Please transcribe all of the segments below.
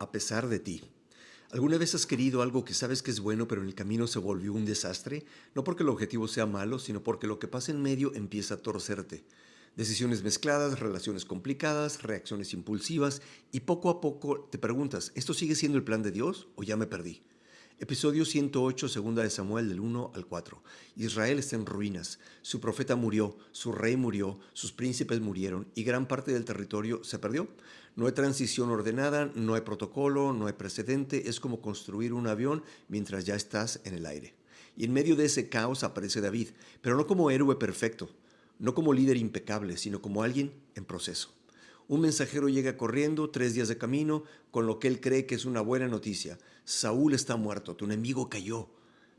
A pesar de ti. ¿Alguna vez has querido algo que sabes que es bueno, pero en el camino se volvió un desastre? No porque el objetivo sea malo, sino porque lo que pasa en medio empieza a torcerte. Decisiones mezcladas, relaciones complicadas, reacciones impulsivas, y poco a poco te preguntas, ¿esto sigue siendo el plan de Dios o ya me perdí? Episodio 108, segunda de Samuel, del 1 al 4. Israel está en ruinas. Su profeta murió, su rey murió, sus príncipes murieron y gran parte del territorio se perdió. No hay transición ordenada, no hay protocolo, no hay precedente. Es como construir un avión mientras ya estás en el aire. Y en medio de ese caos aparece David, pero no como héroe perfecto, no como líder impecable, sino como alguien en proceso. Un mensajero llega corriendo 3 días de camino con lo que él cree que es una buena noticia. Saúl está muerto, tu enemigo cayó.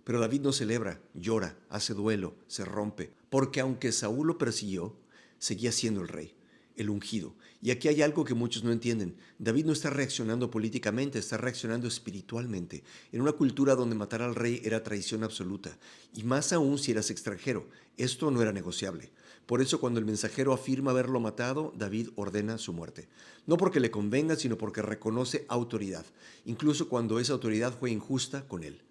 Pero David no celebra, llora, hace duelo, se rompe, porque aunque Saúl lo persiguió, seguía siendo el rey, el ungido. Y aquí hay algo que muchos no entienden. David no está reaccionando políticamente, está reaccionando espiritualmente, en una cultura donde matar al rey era traición absoluta, y más aún si eras extranjero. Esto no era negociable. Por eso cuando el mensajero afirma haberlo matado, David ordena su muerte. No porque le convenga, sino porque reconoce autoridad, incluso cuando esa autoridad fue injusta con él.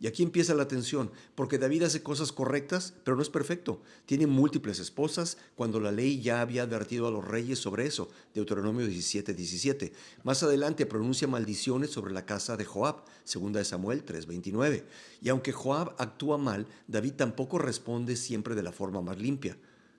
Y aquí empieza la tensión, porque David hace cosas correctas, pero no es perfecto. Tiene múltiples esposas, cuando la ley ya había advertido a los reyes sobre eso, Deuteronomio 17:17. Más adelante pronuncia maldiciones sobre la casa de Joab, segunda de Samuel 3:29. Y aunque Joab actúa mal, David tampoco responde siempre de la forma más limpia.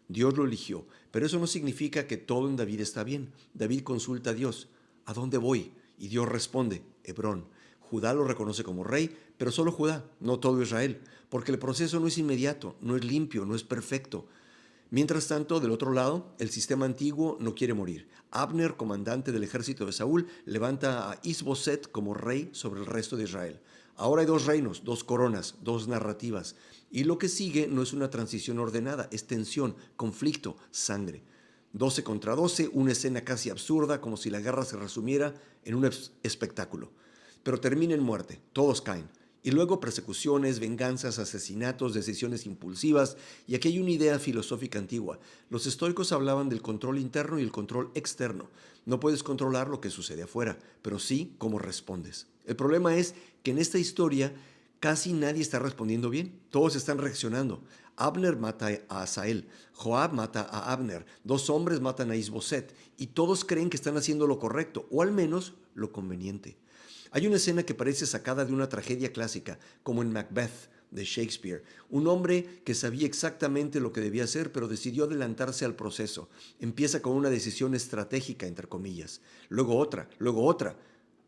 Dios lo eligió, pero eso no significa que todo en David está bien. David consulta a Dios, ¿a dónde voy? Y Dios responde, Hebrón. Judá lo reconoce como rey, pero solo Judá, no todo Israel, porque el proceso no es inmediato, no es limpio, no es perfecto. Mientras tanto, del otro lado, el sistema antiguo no quiere morir. Abner, comandante del ejército de Saúl, levanta a Isboset como rey sobre el resto de Israel. Ahora hay 2 reinos, 2 coronas, 2 narrativas. Y lo que sigue no es una transición ordenada, es tensión, conflicto, sangre. 12 contra 12, una escena casi absurda, como si la guerra se resumiera en un espectáculo. Pero termina en muerte, todos caen. Y luego persecuciones, venganzas, asesinatos, decisiones impulsivas. Y aquí hay una idea filosófica antigua. Los estoicos hablaban del control interno y el control externo. No puedes controlar lo que sucede afuera, pero sí cómo respondes. El problema es que en esta historia casi nadie está respondiendo bien. Todos están reaccionando. Abner mata a Asael, Joab mata a Abner, 2 hombres matan a Isboset y todos creen que están haciendo lo correcto o al menos lo conveniente. Hay una escena que parece sacada de una tragedia clásica, como en Macbeth de Shakespeare. Un hombre que sabía exactamente lo que debía hacer, pero decidió adelantarse al proceso. Empieza con una decisión estratégica, entre comillas, luego otra,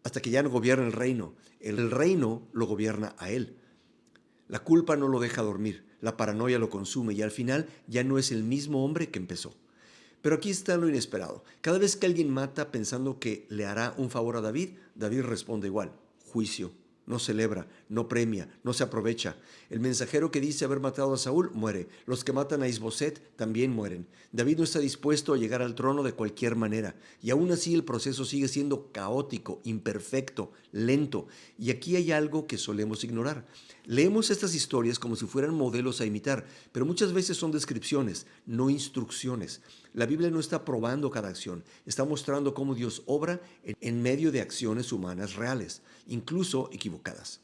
hasta que ya no gobierna el reino. El reino lo gobierna a él. La culpa no lo deja dormir, la paranoia lo consume y al final ya no es el mismo hombre que empezó. Pero aquí está lo inesperado. Cada vez que alguien mata pensando que le hará un favor a David, David responde igual, juicio. No celebra, no premia, no se aprovecha. El mensajero que dice haber matado a Saúl muere. Los que matan a Isboset también mueren. David no está dispuesto a llegar al trono de cualquier manera. Y aún así el proceso sigue siendo caótico, imperfecto, lento. Y aquí hay algo que solemos ignorar. Leemos estas historias como si fueran modelos a imitar, pero muchas veces son descripciones, no instrucciones. La Biblia no está probando cada acción, está mostrando cómo Dios obra en medio de acciones humanas reales, incluso equivocadas.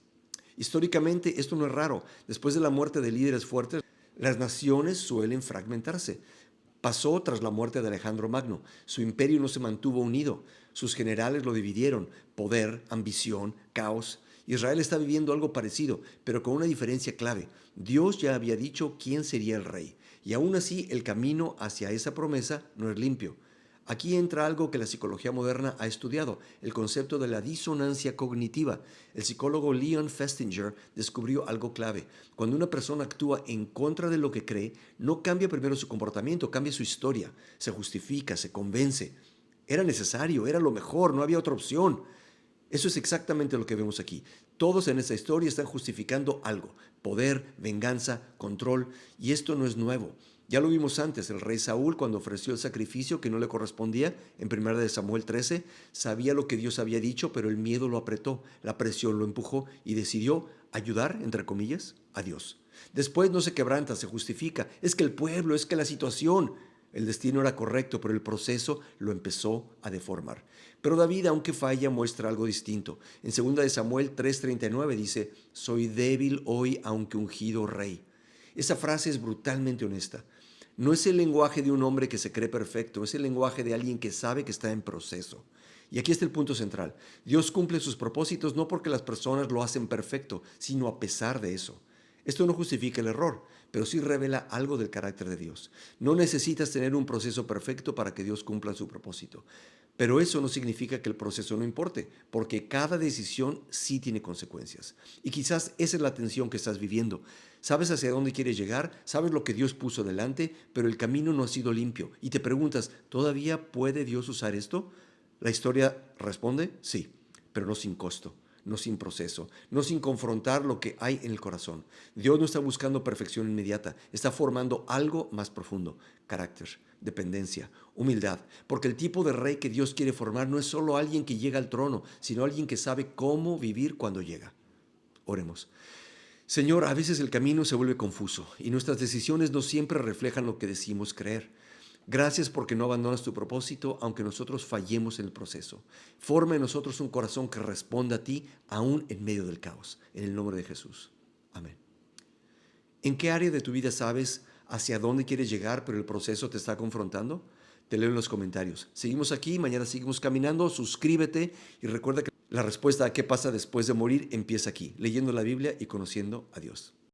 Históricamente esto no es raro. Después de la muerte de líderes fuertes, las naciones suelen fragmentarse. Pasó tras la muerte de Alejandro Magno. Su imperio no se mantuvo unido. Sus generales lo dividieron. Poder, ambición, caos. Israel está viviendo algo parecido, pero con una diferencia clave. Dios ya había dicho quién sería el rey, y aún así el camino hacia esa promesa no es limpio. Aquí entra algo que la psicología moderna ha estudiado, el concepto de la disonancia cognitiva. El psicólogo Leon Festinger descubrió algo clave. Cuando una persona actúa en contra de lo que cree, no cambia primero su comportamiento, cambia su historia, se justifica, se convence. Era necesario, era lo mejor, no había otra opción. Eso es exactamente lo que vemos aquí. Todos en esta historia están justificando algo, poder, venganza, control, y esto no es nuevo. Ya lo vimos antes, el rey Saúl cuando ofreció el sacrificio que no le correspondía, en 1 de Samuel 13, sabía lo que Dios había dicho, pero el miedo lo apretó, la presión lo empujó y decidió ayudar, entre comillas, a Dios. Después no se quebranta, se justifica, es que el pueblo, es que la situación. El destino era correcto, pero el proceso lo empezó a deformar. Pero David, aunque falla, muestra algo distinto. En 2 de Samuel 3:39 dice, soy débil hoy aunque ungido rey. Esa frase es brutalmente honesta. No es el lenguaje de un hombre que se cree perfecto, es el lenguaje de alguien que sabe que está en proceso. Y aquí está el punto central. Dios cumple sus propósitos no porque las personas lo hacen perfecto, sino a pesar de eso. Esto no justifica el error, pero sí revela algo del carácter de Dios. No necesitas tener un proceso perfecto para que Dios cumpla su propósito. Pero eso no significa que el proceso no importe, porque cada decisión sí tiene consecuencias. Y quizás esa es la tensión que estás viviendo. Sabes hacia dónde quieres llegar, sabes lo que Dios puso delante, pero el camino no ha sido limpio. Y te preguntas, ¿todavía puede Dios usar esto? La historia responde, sí, pero no sin costo, no sin proceso, no sin confrontar lo que hay en el corazón. Dios no está buscando perfección inmediata, está formando algo más profundo, carácter, dependencia, humildad, porque el tipo de rey que Dios quiere formar no es solo alguien que llega al trono, sino alguien que sabe cómo vivir cuando llega. Oremos. Señor, a veces el camino se vuelve confuso y nuestras decisiones no siempre reflejan lo que decimos creer. Gracias porque no abandonas tu propósito aunque nosotros fallemos en el proceso. Forma en nosotros un corazón que responda a ti aún en medio del caos. En el nombre de Jesús. Amén. ¿En qué área de tu vida sabes hacia dónde quieres llegar, pero el proceso te está confrontando? Te leo en los comentarios. Seguimos aquí, mañana seguimos caminando. Suscríbete y recuerda que la respuesta a qué pasa después de morir empieza aquí, leyendo la Biblia y conociendo a Dios.